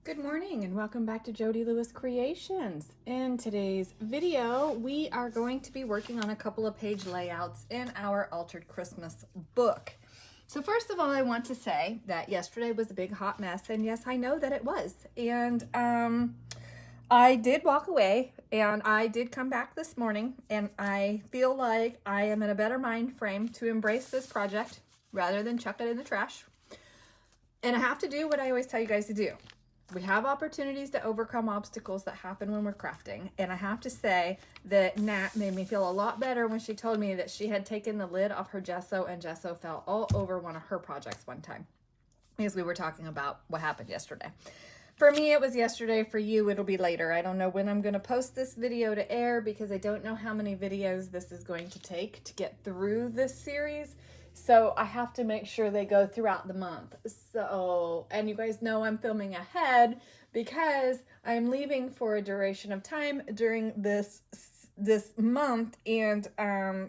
Good morning and welcome back to Jody Lewis Creations. In today's video, we are going to be working on a couple of page layouts in our Altered Christmas book. So first of all, I want to say that yesterday was a big hot mess, and yes, I know that it was. And I did walk away and I did come back this morning, and I feel like I am in a better mind frame to embrace this project rather than chuck it in the trash. And I have to do what I always tell you guys to do. We have opportunities to overcome obstacles that happen when we're crafting. And I have to say that Nat made me feel a lot better when she told me that she had taken the lid off her gesso and gesso fell all over one of her projects one time, because we were talking about what happened yesterday. For me, it was yesterday. For you, it'll be later. I don't know when I'm going to post this video to air because I don't know how many videos this is going to take to get through this series. So I have to make sure they go throughout the month. So, and you guys know I'm filming ahead because I'm leaving for a duration of time during this month. And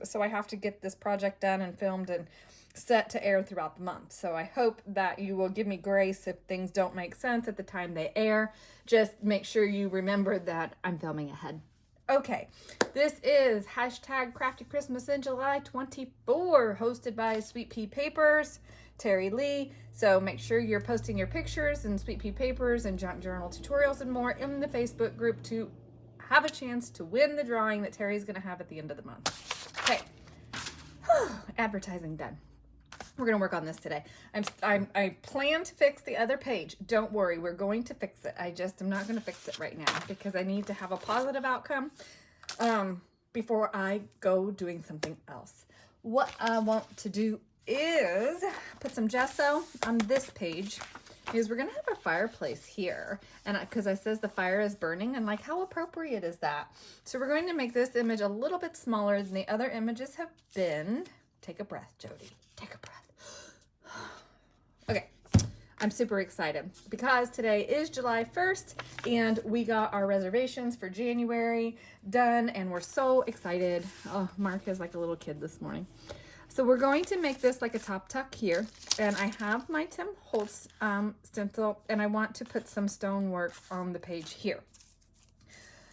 so I have to get this project done and filmed and set to air throughout the month. So I hope that you will give me grace if things don't make sense at the time they air. Just make sure you remember that I'm filming ahead. Okay, this is hashtag Crafty Christmas in July 24, hosted by Sweet Pea Papers, Terry Lee. So make sure you're posting your pictures and Sweet Pea Papers and junk journal tutorials and more in the Facebook group to have a chance to win the drawing that Terry's going to have at the end of the month. Okay, advertising done. We're going to work on this today. I plan to fix the other page. Don't worry, we're going to fix it. I'm not going to fix it right now because I need to have a positive outcome before I go doing something else. What I want to do is put some gesso on this page because we're going to have a fireplace here. And because it says the fire is burning, and like, how appropriate is that? So we're going to make this image a little bit smaller than the other images have been. Take a breath, Jody. Take a breath. Okay, I'm super excited because today is July 1st and we got our reservations for January done and we're so excited. Oh, Mark is like a little kid this morning. So we're going to make this like a top tuck here, and I have my Tim Holtz stencil, and I want to put some stonework on the page here.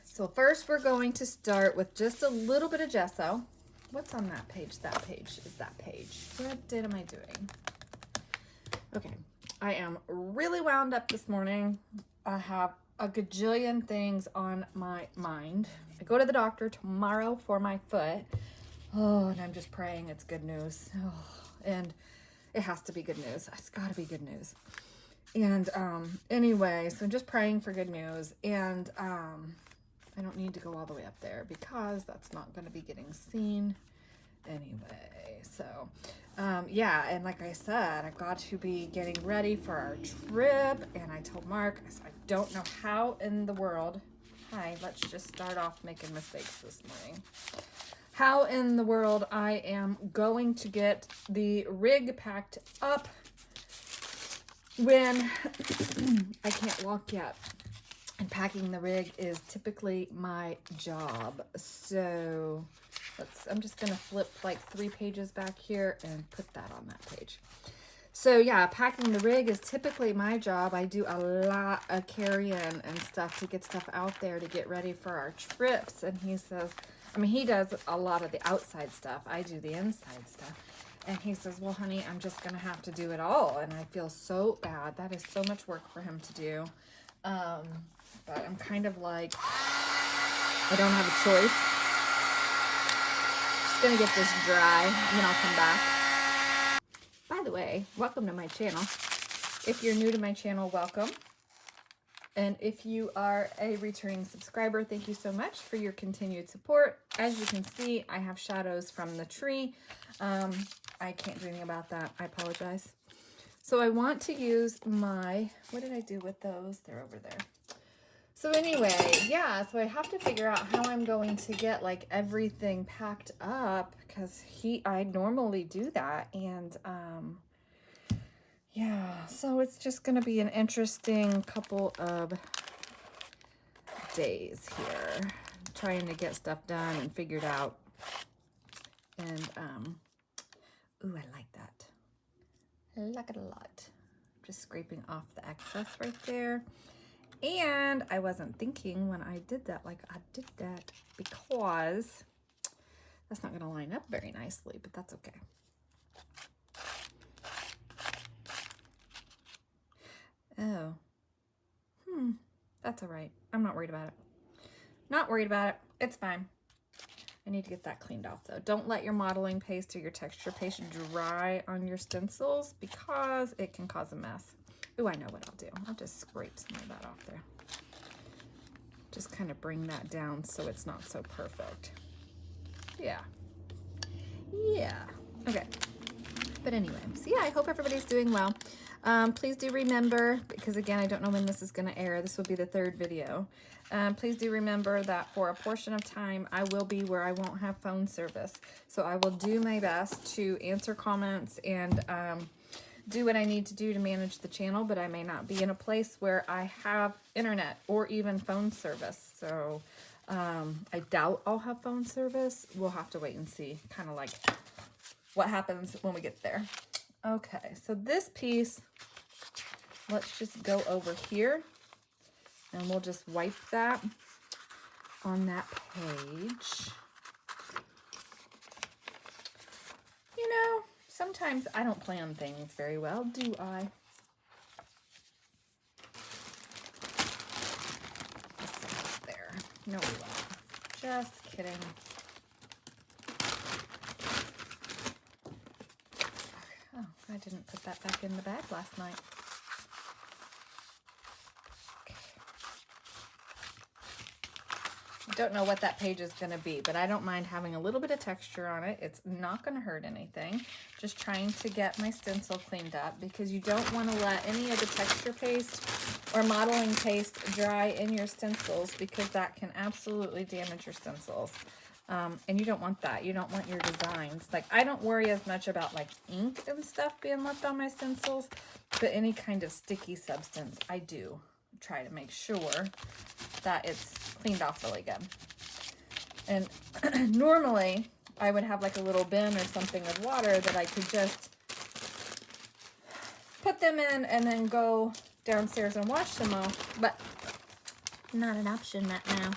So first we're going to start with just a little bit of gesso. What's on that page? That page is that page. What am I doing? Okay, I am really wound up this morning. I have a gajillion things on my mind. I go to the doctor tomorrow for my foot. Oh, and I'm just praying it's good news. Oh, and it has to be good news. It's got to be good news. And anyway, so I'm just praying for good news. And I don't need to go all the way up there because that's not going to be getting seen anyway. So yeah, and like I said, I've got to be getting ready for our trip, and I told Mark, I said, I don't know how in the world, let's just start off making mistakes this morning, how in the world I am going to get the rig packed up when I can't walk yet. And packing the rig is typically my job. So I'm just going to flip like 3 pages back here and put that on that page. So yeah, packing the rig is typically my job. I do a lot of carrying and stuff to get stuff out there to get ready for our trips. And he says, he does a lot of the outside stuff. I do the inside stuff. And he says, well, honey, I'm just going to have to do it all. And I feel so bad. That is so much work for him to do. But I'm kind of like, I don't have a choice. Just gonna get this dry and then I'll come back. By the way, welcome to my channel. If you're new to my channel, welcome. And if you are a returning subscriber, thank you so much for your continued support. As you can see, I have shadows from the tree. I can't do anything about that. I apologize. So I want to use my, what did I do with those? They're over there. So anyway, yeah, so I have to figure out how I'm going to get like everything packed up because I normally do that. And yeah, so it's just going to be an interesting couple of days here trying to get stuff done and figured out. And ooh, I like that. I like it a lot. Just scraping off the excess right there. And I wasn't thinking when I did that, like I did that, because that's not going to line up very nicely, but that's okay. Oh, that's all right. I'm not worried about it. Not worried about it. It's fine. I need to get that cleaned off though. Don't let your modeling paste or your texture paste dry on your stencils because it can cause a mess. Ooh, I know what I'll do. I'll just scrape some of that off there. Just kind of bring that down so it's not so perfect. Yeah. Yeah. Okay. But anyway, so yeah, I hope everybody's doing well. Please do remember, because again, I don't know when this is going to air. This will be the third video. Please do remember that for a portion of time, I will be where I won't have phone service. So I will do my best to answer comments and do what I need to do to manage the channel, but I may not be in a place where I have internet or even phone service. So I doubt I'll have phone service. We'll have to wait and see, kind of like what happens when we get there. Okay, so this piece, let's just go over here and we'll just wipe that on that page. You know, sometimes I don't plan things very well, do I? There. No, we won't. Just kidding. Oh, I didn't put that back in the bag last night. Okay. I don't know what that page is going to be, but I don't mind having a little bit of texture on it. It's not going to hurt anything. Just trying to get my stencil cleaned up because you don't want to let any of the texture paste or modeling paste dry in your stencils because that can absolutely damage your stencils. And you don't want that. You don't want your designs. Like, I don't worry as much about like ink and stuff being left on my stencils, but any kind of sticky substance, I do try to make sure that it's cleaned off really good. And normally I would have like a little bin or something of water that I could just put them in and then go downstairs and wash them all, but not an option right now.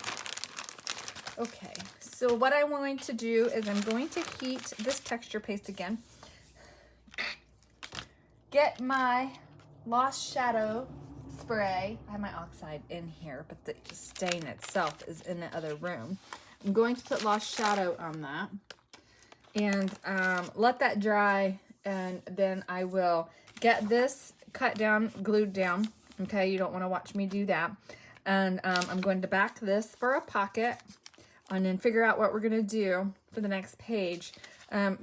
Okay, so what I'm going to do is I'm going to heat this texture paste again. Get my Lost Shadow spray. I have my Oxide in here, but the stain itself is in the other room. I'm going to put Lost Shadow on that and let that dry, and then I will get this cut down, glued down. Okay, you don't want to watch me do that. And I'm going to back this for a pocket and then figure out what we're going to do for the next page. I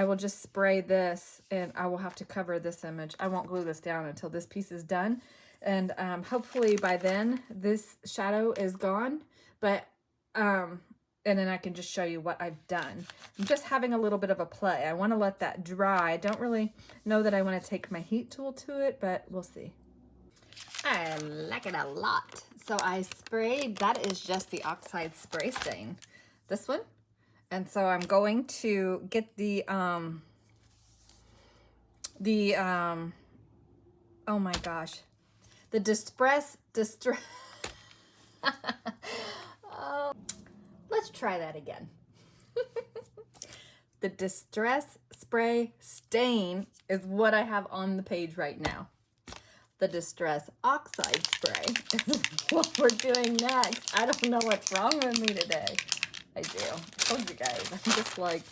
will just spray this, and I will have to cover this image. I won't glue this down until this piece is done. And hopefully by then this shadow is gone, but and then I can just show you what I've done. I'm just having a little bit of a play. I want to let that dry. I don't really know that I want to take my heat tool to it, but we'll see. I like it a lot. So I sprayed, that is just the Oxide spray stain, this one. And so I'm going to get the oh my gosh, the Distress, oh, let's try that again. The Distress Spray Stain is what I have on the page right now. The Distress Oxide Spray is what we're doing next. I don't know what's wrong with me today. I do. I told you guys. I'm just like,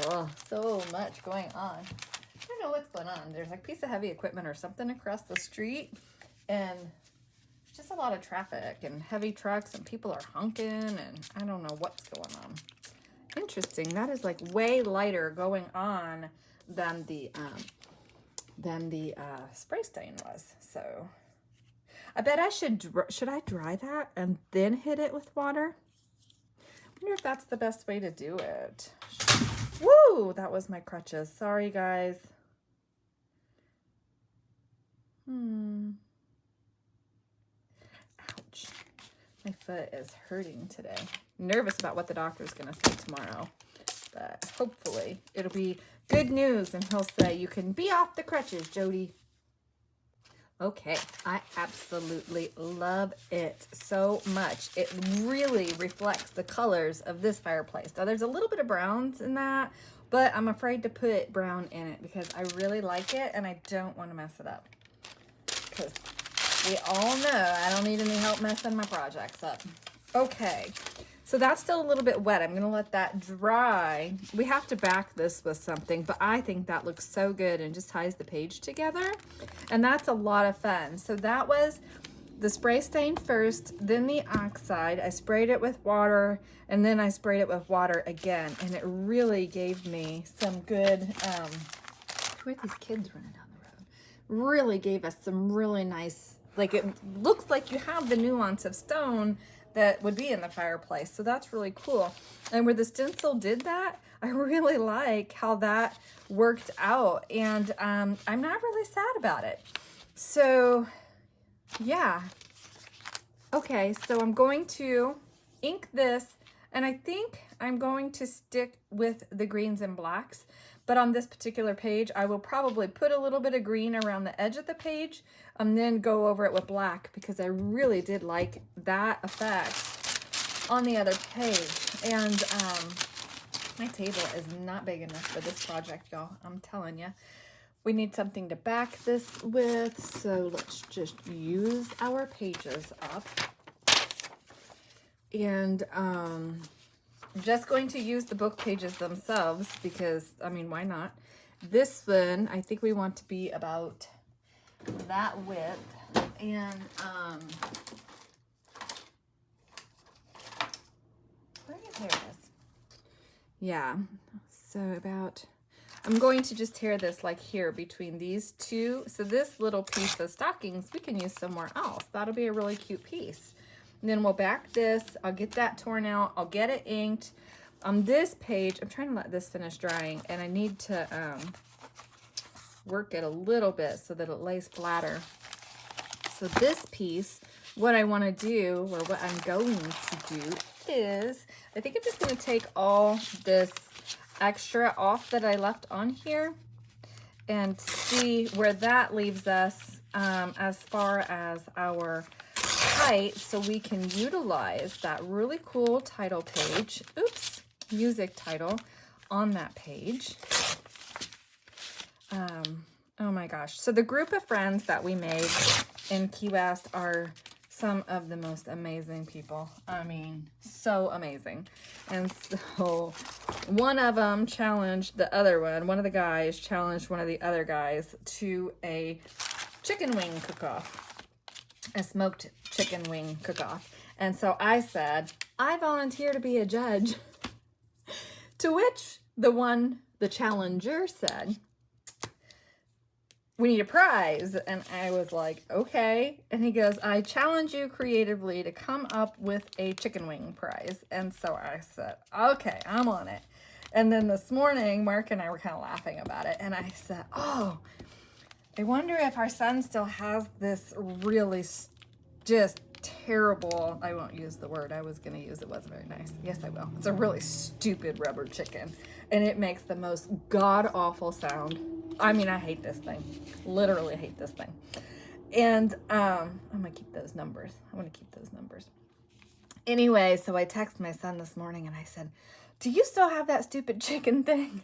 oh, so much going on. I don't know what's going on. There's like a piece of heavy equipment or something across the street, and there's just a lot of traffic and heavy trucks, and people are honking, and I don't know what's going on. Interesting. That is like way lighter going on than the spray stain was. So I bet I should I dry that and then hit it with water? I wonder if that's the best way to do it. Woo! That was my crutches. Sorry, guys. Ouch. My foot is hurting today. I'm nervous about what the doctor's going to say tomorrow. But hopefully it'll be good news and he'll say, you can be off the crutches, Jody. Okay, I absolutely love it so much. It really reflects the colors of this fireplace. Now there's a little bit of browns in that, but I'm afraid to put brown in it because I really like it and I don't want to mess it up. Because we all know I don't need any help messing my projects up. Okay, so that's still a little bit wet. I'm going to let that dry. We have to back this with something, but I think that looks so good and just ties the page together. And that's a lot of fun. So that was the spray stain first, then the Oxide. I sprayed it with water, and then I sprayed it with water again. And it really gave me some good, who are these kids running down the road? Really gave us some really nice, like it looks like you have the nuance of stone that would be in the fireplace. So that's really cool. And where the stencil did that, I really like how that worked out. And I'm not really sad about it. So yeah. Okay, so I'm going to ink this, and I think I'm going to stick with the greens and blacks. But on this particular page, I will probably put a little bit of green around the edge of the page and then go over it with black because I really did like that effect on the other page. And my table is not big enough for this project, y'all. I'm telling you. We need something to back this with, so let's just use our pages up. And I'm just going to use the book pages themselves because, I mean, why not? This one, I think we want to be about that width. And, there it is. Yeah, so about, I'm going to just tear this like here between these two. So this little piece of stockings, we can use somewhere else. That'll be a really cute piece. And then we'll back this. I'll get that torn out. I'll get it inked. On this page, I'm trying to let this finish drying, and I need to work it a little bit so that it lays flatter. So this piece, what I want to do, or what I'm going to do is, I think I'm just going to take all this extra off that I left on here and see where that leaves us as far as our height, so we can utilize that really cool title page, oops, music title on that page. Oh my gosh. So the group of friends that we made in Key West are some of the most amazing people. I mean, so amazing. And so one of them challenged the other one of the guys challenged one of the other guys to a chicken wing cook-off, a smoked chicken wing cook-off. And so I said, I volunteer to be a judge. To which the challenger said, we need a prize. And I was like, okay. And he goes, I challenge you creatively to come up with a chicken wing prize. And so I said, okay, I'm on it. And then this morning, Mark and I were kind of laughing about it. And I said, oh, I wonder if our son still has this really just terrible, I won't use the word I was going to use. It wasn't very nice. Yes, I will. It's a really stupid rubber chicken. And it makes the most god-awful sound. I mean, I hate this thing. Literally hate this thing. And I'm going to keep those numbers. I want to keep those numbers. Anyway, so I texted my son this morning and I said, do you still have that stupid chicken thing?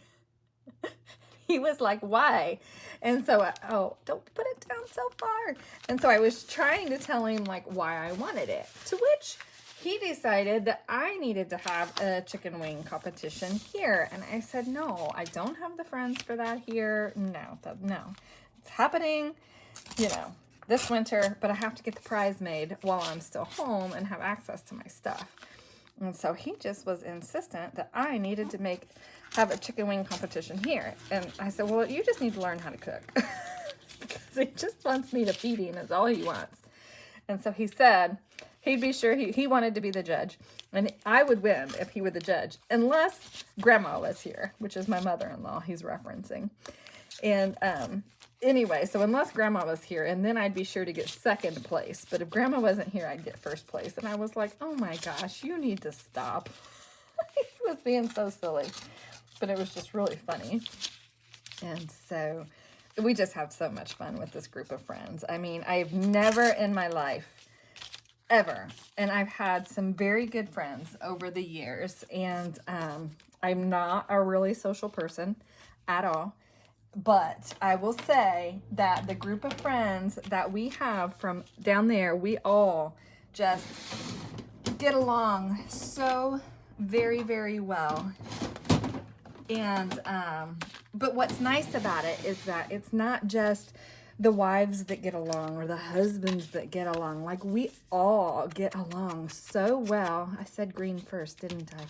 He was like, why? And so, oh, don't put it down so far. And so I was trying to tell him like why I wanted it, to which he decided that I needed to have a chicken wing competition here. And I said, no, I don't have the friends for that here. No, it's happening, this winter, but I have to get the prize made while I'm still home and have access to my stuff. And so he just was insistent that I needed to have a chicken wing competition here. And I said, well, you just need to learn how to cook. Because he just wants me to feed him is all he wants. And so he said he'd be sure he wanted to be the judge. And I would win if he were the judge. Unless Grandma was here, which is my mother-in-law he's referencing. And anyway, so unless Grandma was here, and then I'd be sure to get second place. But if Grandma wasn't here, I'd get first place. And I was like, oh my gosh, you need to stop. He was being so silly. But it was just really funny. And so we just have so much fun with this group of friends. I mean, I've never in my life ever, and I've had some very good friends over the years, and I'm not a really social person at all, but I will say that the group of friends that we have from down there, we all just get along so very, very well. And but what's nice about it is that it's not just the wives that get along or the husbands that get along. Like, we all get along so well. I said green first, didn't I?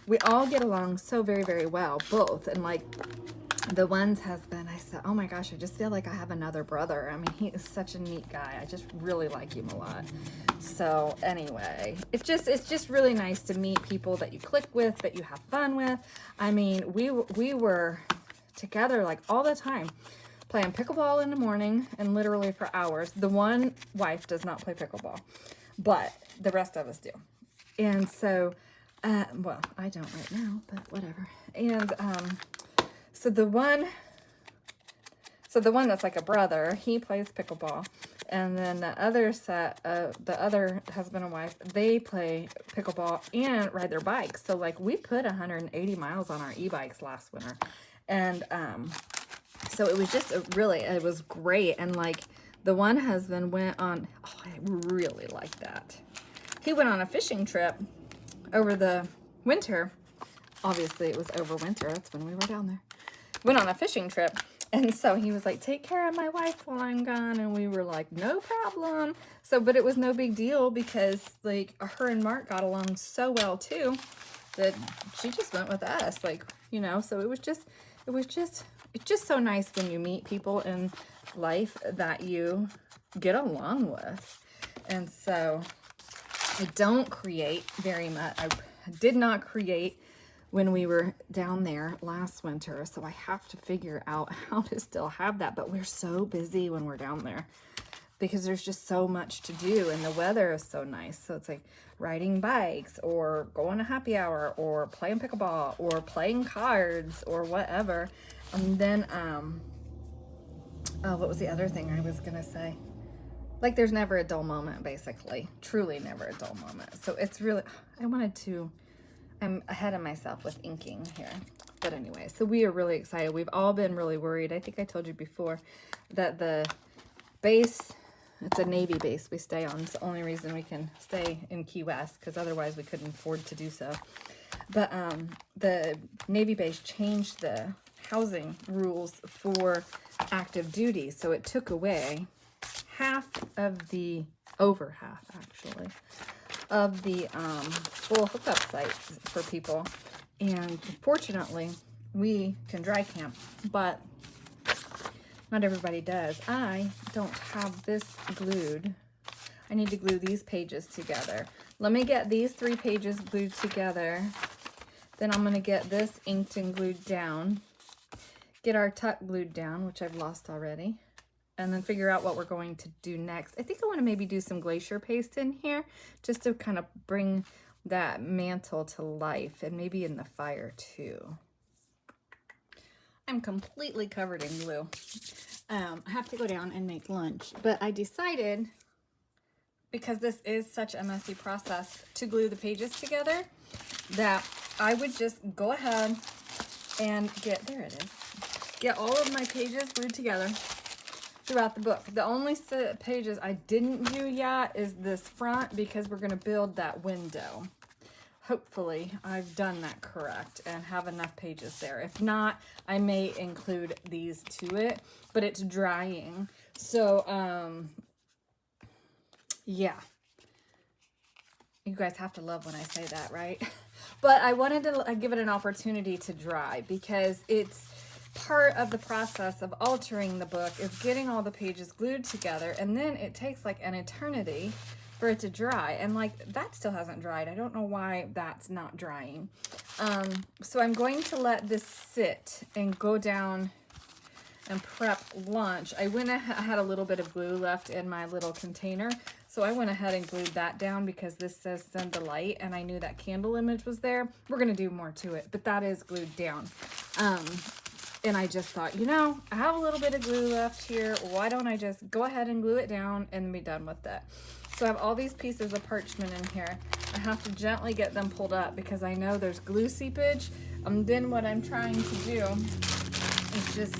We all get along so very, very well, both. And like the one's husband, I said, oh my gosh, I just feel like I have another brother. I mean, he is such a neat guy. I just really like him a lot. So anyway, it's just really nice to meet people that you click with, that you have fun with. I mean, we were together like all the time, playing pickleball in the morning and literally for hours. The one wife does not play pickleball, but the rest of us do. And so, well, I don't right now, but whatever. And so the one that's like a brother, he plays pickleball. And then the other set, the other husband and wife, they play pickleball and ride their bikes. So like we put 180 miles on our e-bikes last winter. And so it was just it was great. And like the one husband went on, oh, I really like that. He went on a fishing trip over the winter. Obviously it was over winter. That's when we were down there. Went on a fishing trip. And so he was like, take care of my wife while I'm gone. And we were like, no problem. So, but it was no big deal because like her and Mark got along so well too that she just went with us. Like, you know, so it's just so nice when you meet people in life that you get along with. And so I don't create very much. I did not create when we were down there last winter, so I have to figure out how to still have that. But we're so busy when we're down there because there's just so much to do, and the weather is so nice. So it's like riding bikes or going to happy hour or playing pickleball or playing cards or whatever. And then oh, what was the other thing I was gonna say? Like, there's never a dull moment, basically. Truly never a dull moment. So it's really, I'm ahead of myself with inking here. But anyway, so we are really excited. We've all been really worried. I think I told you before that the base, it's a Navy base we stay on. It's the only reason we can stay in Key West, because otherwise we couldn't afford to do so. But the Navy base changed the housing rules for active duty. So it took away half of the, over half actually, of the full hookup sites for people. And fortunately we can dry camp, but not everybody does. I don't have this glued. I need to glue these pages together. Let me get these 3 pages glued together, then I'm going to get this inked and glued down, get our tuck glued down, which I've lost already, and then figure out what we're going to do next. I think I want to maybe do some glacier paste in here just to kind of bring that mantle to life, and maybe in the fire too. I'm completely covered in glue. I have to go down and make lunch, but I decided, because this is such a messy process to glue the pages together, that I would just go ahead and get all of my pages glued together throughout the book. The only set of pages I didn't do yet is this front, because we're going to build that window. Hopefully I've done that correct and have enough pages there. If not, I may include these to it, but it's drying. So, yeah. You guys have to love when I say that, right? But I wanted to give it an opportunity to dry, because it's part of the process of altering the book is getting all the pages glued together, and then it takes like an eternity for it to dry, and like that still hasn't dried. I don't know why that's not drying. So I'm going to let this sit and go down and prep lunch. I had a little bit of glue left in my little container, so I went ahead and glued that down because this says send the light, and I knew that candle image was there. We're gonna do more to it, but that is glued down. And I just thought, you know, I have a little bit of glue left here. Why don't I just go ahead and glue it down and be done with it? So I have all these pieces of parchment in here. I have to gently get them pulled up because I know there's glue seepage. Then what I'm trying to do is just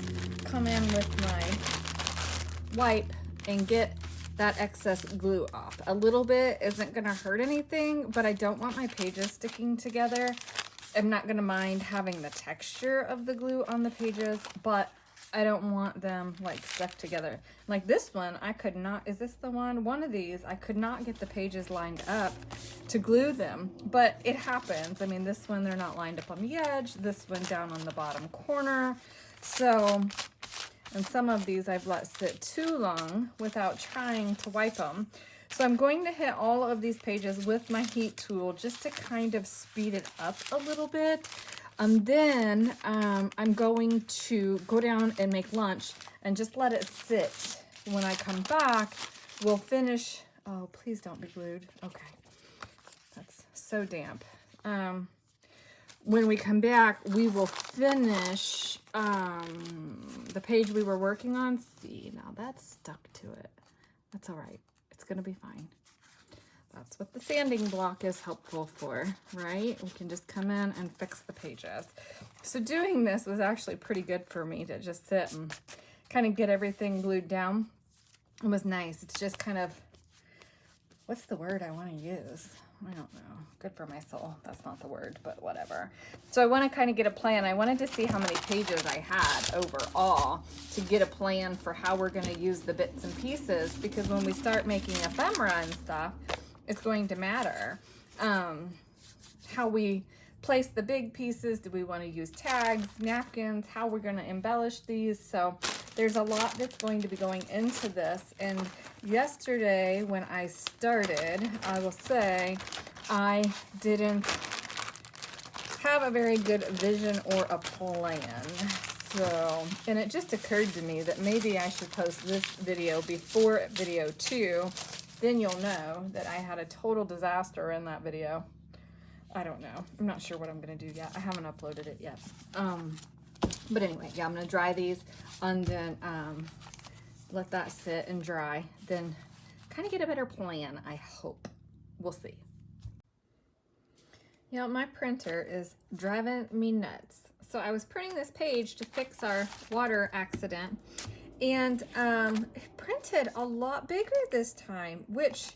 come in with my wipe and get that excess glue off. A little bit isn't gonna hurt anything, but I don't want my pages sticking together. I'm not gonna mind having the texture of the glue on the pages, but I don't want them like stuck together. Like this one, I could not, is this the one? One of these, I could not get the pages lined up to glue them, but it happens. I mean, this one, they're not lined up on the edge, this one down on the bottom corner. So, and some of these I've let sit too long without trying to wipe them. So I'm going to hit all of these pages with my heat tool just to kind of speed it up a little bit. Then I'm going to go down and make lunch and just let it sit. When I come back, we'll finish. Oh, please don't be glued. Okay, that's so damp. When we come back, we will finish the page we were working on. See, now that's stuck to it. That's all right. It's gonna be fine. That's what the sanding block is helpful for, right? We can just come in and fix the pages. So doing this was actually pretty good for me to just sit and kind of get everything glued down. It was nice. It's just kind of, what's the word I want to use? I don't know. Good for my soul. That's not the word, but whatever. So I want to kind of get a plan. I wanted to see how many pages I had overall to get a plan for how we're going to use the bits and pieces, because when we start making ephemera and stuff, it's going to matter how we place the big pieces. Do we want to use tags, napkins, how we're going to embellish these? So there's a lot that's going to be going into this. And yesterday when I started, I will say I didn't have a very good vision or a plan. So, and it just occurred to me that maybe I should post this video before video 2. Then you'll know that I had a total disaster in that video. I don't know. I'm not sure what I'm going to do yet. I haven't uploaded it yet. But anyway, yeah, I'm going to dry these and then let that sit and dry. Then kind of get a better plan, I hope. We'll see. You know, my printer is driving me nuts. So I was printing this page to fix our water accident. And it printed a lot bigger this time, which,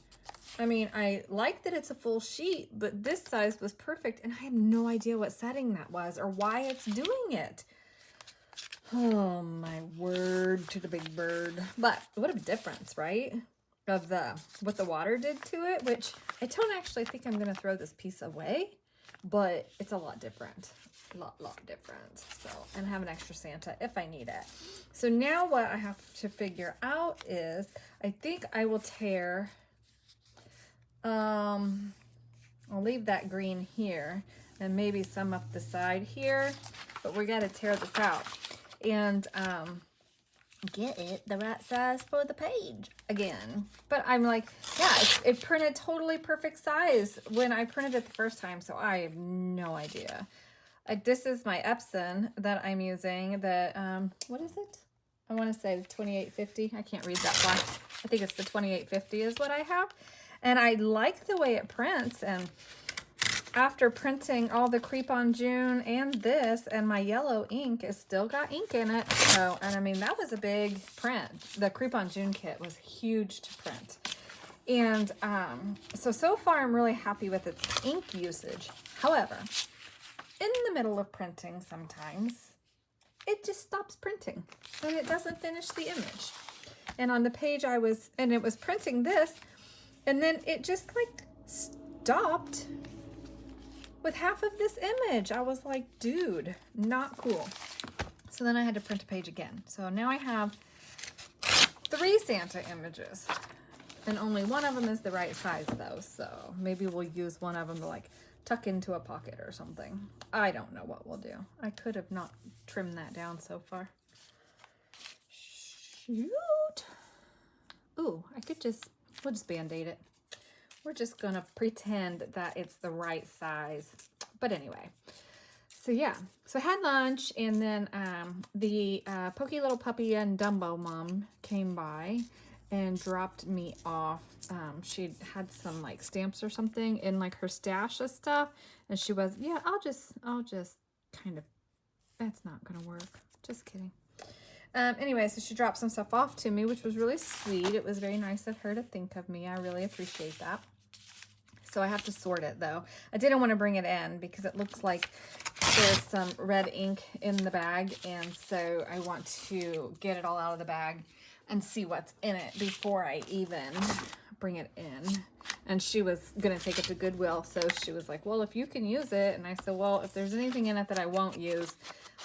I mean, I like that it's a full sheet, but this size was perfect, and I have no idea what setting that was or why it's doing it. Oh, my word to the big bird. But what a difference, right? Of what the water did to it, which I don't actually think I'm going to throw this piece away, but it's a lot different. Lot different. So, and have an extra Santa if I need it. So now what I have to figure out is, I think I will tear, I'll leave that green here and maybe some up the side here, but we got to tear this out and get it the right size for the page again. But I'm like, yeah, it printed totally perfect size when I printed it the first time, so I have no idea. This is my Epson that I'm using, the, what is it? I want to say the 2850. I can't read that far. I think it's the 2850 is what I have. And I like the way it prints. And after printing all the Creep on June and this, and my yellow ink is still got ink in it. So, and I mean, that was a big print. The Creep on June kit was huge to print. And so far I'm really happy with its ink usage. However, in the middle of printing sometimes, it just stops printing and it doesn't finish the image. And on the page it was printing this, and then it just like stopped with half of this image. I was like, dude, not cool. So then I had to print a page again. So now I have 3 Santa images, and only one of them is the right size though. So maybe we'll use one of them to like tuck into a pocket or something. I don't know what we'll do. I could have not trimmed that down so far. Shoot. Ooh, we'll just Band-Aid it. We're just gonna pretend that it's the right size. But anyway, So yeah, so I had lunch, and then the Pokey Little Puppy and Dumbo mom came by and dropped me off. She had some like stamps or something in like her stash of stuff, and she was, yeah, I'll just kind of, that's not gonna work. Just kidding. Anyway, so she dropped some stuff off to me, which was really sweet. It was very nice of her to think of me. I really appreciate that. So I have to sort it though. I didn't want to bring it in because it looks like there's some red ink in the bag, and so I want to get it all out of the bag and see what's in it before I even bring it in. And she was gonna take it to Goodwill, so she was like, well, if you can use it. And I said, well, if there's anything in it that I won't use,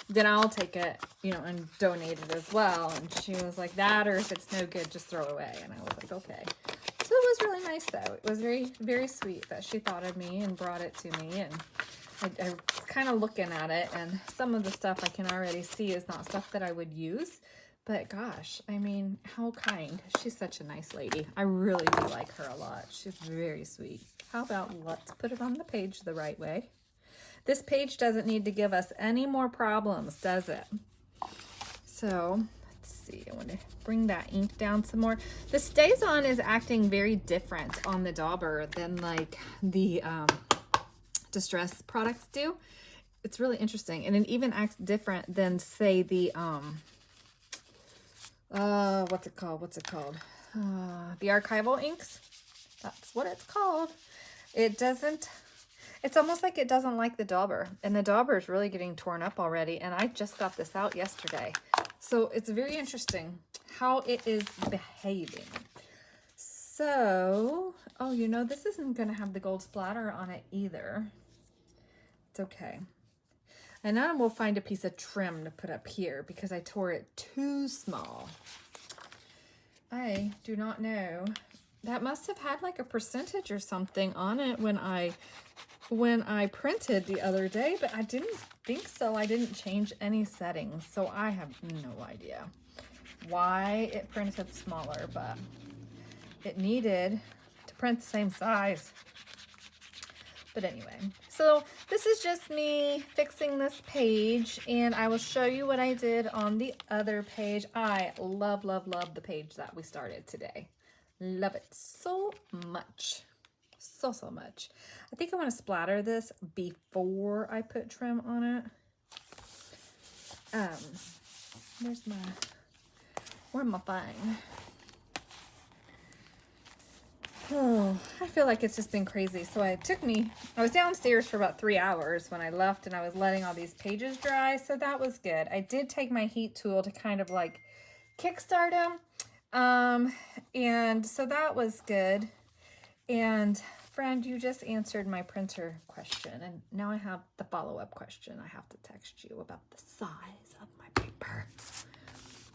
then I'll take it, you know, and donate it as well. And she was like, that, or if it's no good, just throw it away. And I was like, okay. So it was really nice though. It was very, very sweet that she thought of me and brought it to me. And I was kind of looking at it, and some of the stuff I can already see is not stuff that I would use. But gosh, I mean, how kind. She's such a nice lady. I really do like her a lot. She's very sweet. How about let's put it on the page the right way. This page doesn't need to give us any more problems, does it? So let's see. I want to bring that ink down some more. The Stays On is acting very different on the dauber than like the Distress products do. It's really interesting, and it even acts different than, say, the what's it called? The archival inks. That's what it's called. It doesn't, it's almost like it doesn't like the dauber, and the dauber is really getting torn up already, and I just got this out yesterday. So it's very interesting how it is behaving. So, oh, you know, this isn't going to have the gold splatter on it either. It's okay. And now we'll find a piece of trim to put up here because I tore it too small. I do not know. That must have had like a percentage or something on it when I printed the other day, but I didn't think so. I didn't change any settings, so I have no idea why it printed smaller, but it needed to print the same size. But anyway, so this is just me fixing this page, and I will show you what I did on the other page. I love, love, love the page that we started today. Love it so much. So, so much. I think I want to splatter this before I put trim on it. Where's my thing? Oh, I feel like it's just been crazy. So I was downstairs for about 3 hours when I left, and I was letting all these pages dry. So that was good. I did take my heat tool to kind of like kickstart them. And so that was good. And friend, you just answered my printer question. And now I have the follow-up question. I have to text you about the size of my paper.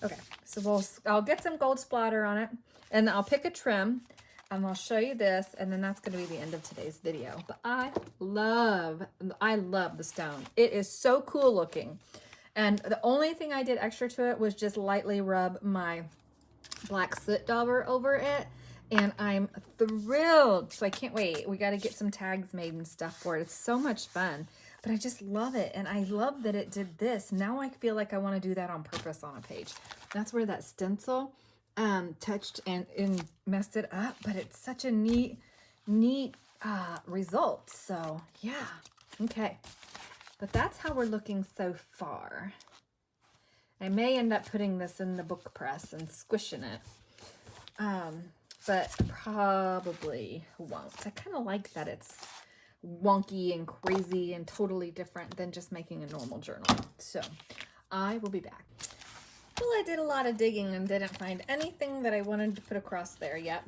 Okay, so I'll get some gold splatter on it, and I'll pick a trim, and I'll show you this, and then that's going to be the end of today's video. But I love the stone. It is so cool looking. And the only thing I did extra to it was just lightly rub my black soot dauber over it, and I'm thrilled. So I can't wait. We got to get some tags made and stuff for it. It's so much fun. But I just love it, and I love that it did this. Now I feel like I want to do that on purpose on a page. That's where that stencil touched and messed it up, but it's such a neat result. So yeah, okay. But that's how we're looking so far. I may end up putting this in the book press and squishing it, but probably won't. I kind of like that it's wonky and crazy and totally different than just making a normal journal. So I will be back. Well, I did a lot of digging and didn't find anything that I wanted to put across there yet,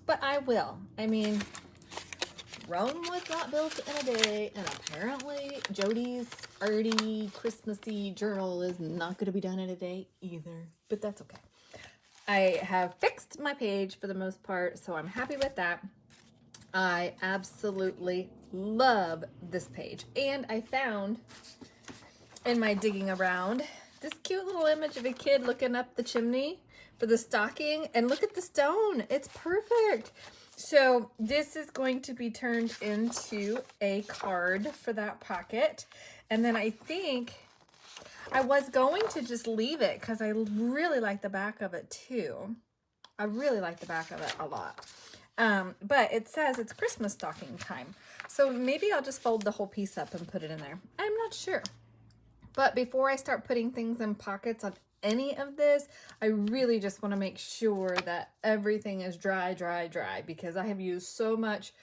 but I will. I mean, Rome was not built in a day, and apparently Jody's arty Christmassy journal is not going to be done in a day either, but that's okay. I have fixed my page for the most part, so I'm happy with that. I absolutely love this page, and I found in my digging around this cute little image of a kid looking up the chimney for the stocking, and look at the stone. It's perfect. So this is going to be turned into a card for that pocket, And then I think I was going to just leave it because I really like the back of it too. I really like the back of it a lot. But it says it's Christmas stocking time. So maybe I'll just fold the whole piece up and put it in there. I'm not sure. But before I start putting things in pockets on any of this, I really just want to make sure that everything is dry, because I have used so much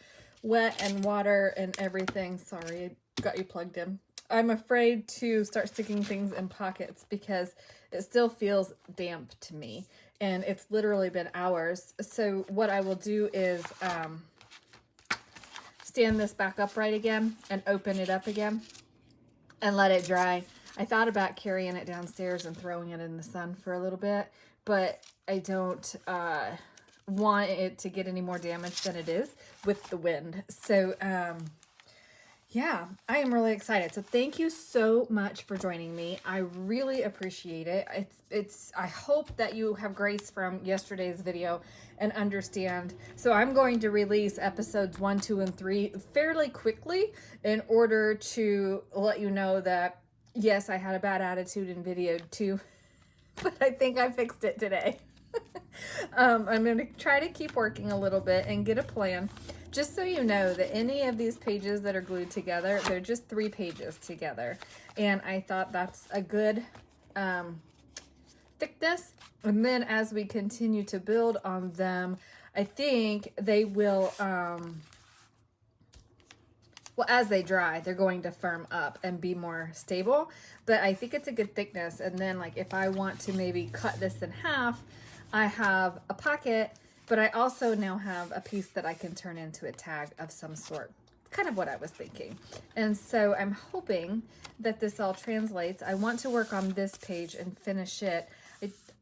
wet and water and everything. Sorry, I got you plugged in. I'm afraid to start sticking things in pockets because it still feels damp to me, and it's literally been hours. So what I will do is stand this back upright again and open it up again and let it dry. I thought about carrying it downstairs and throwing it in the sun for a little bit, but I don't want it to get any more damage than it is with the wind. So yeah, I am really excited. So thank you so much for joining me. I really appreciate it. I hope that you have grace from yesterday's video and understand. So I'm going to release episodes 1, 2, and 3 fairly quickly in order to let you know that, yes, I had a bad attitude in video 2, but I think I fixed it today. I'm going to try to keep working a little bit and get a plan. Just so you know that any of these pages that are glued together, they're just 3 pages together. And I thought that's a good thickness. And then as we continue to build on them, I think they will, well, as they dry, they're going to firm up and be more stable. But I think it's a good thickness. And then like if I want to maybe cut this in half, I have a pocket, but I also now have a piece that I can turn into a tag of some sort. Kind of what I was thinking. And so I'm hoping that this all translates. I want to work on this page and finish it.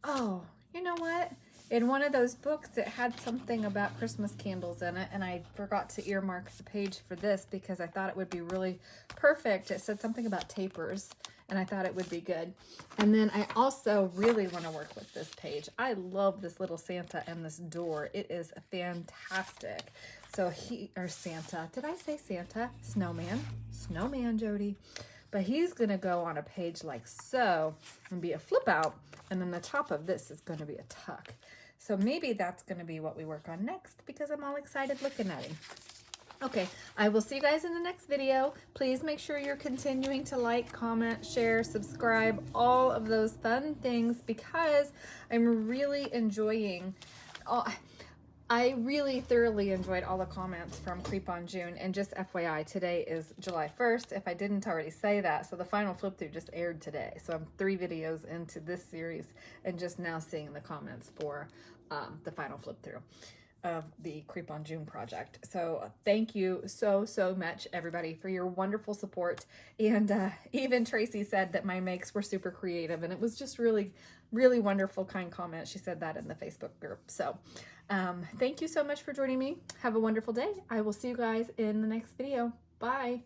Oh, you know what? In one of those books, it had something about Christmas candles in it, and I forgot to earmark the page for this because I thought it would be really perfect. It said something about tapers, and I thought it would be good. And then I also really want to work with this page. I love this little Santa and this door. It is fantastic. So Santa, did I say Santa? Snowman, Jody. But he's going to go on a page like so and be a flip out, and then the top of this is going to be a tuck. So maybe that's going to be what we work on next because I'm all excited looking at him. Okay, I will see you guys in the next video. Please make sure you're continuing to like, comment, share, subscribe, all of those fun things because I'm really enjoying I really thoroughly enjoyed all the comments from Creep on June, and just FYI, today is July 1st, if I didn't already say that. So the final flip through just aired today. So I'm 3 videos into this series and just now seeing the comments for the final flip through of the Creep on June project. So thank you so much, everybody, for your wonderful support. And even Tracy said that my makes were super creative, and it was just really wonderful, kind comment. She said that in the Facebook group. So thank you so much for joining me. Have a wonderful day. I will see you guys in the next video. Bye.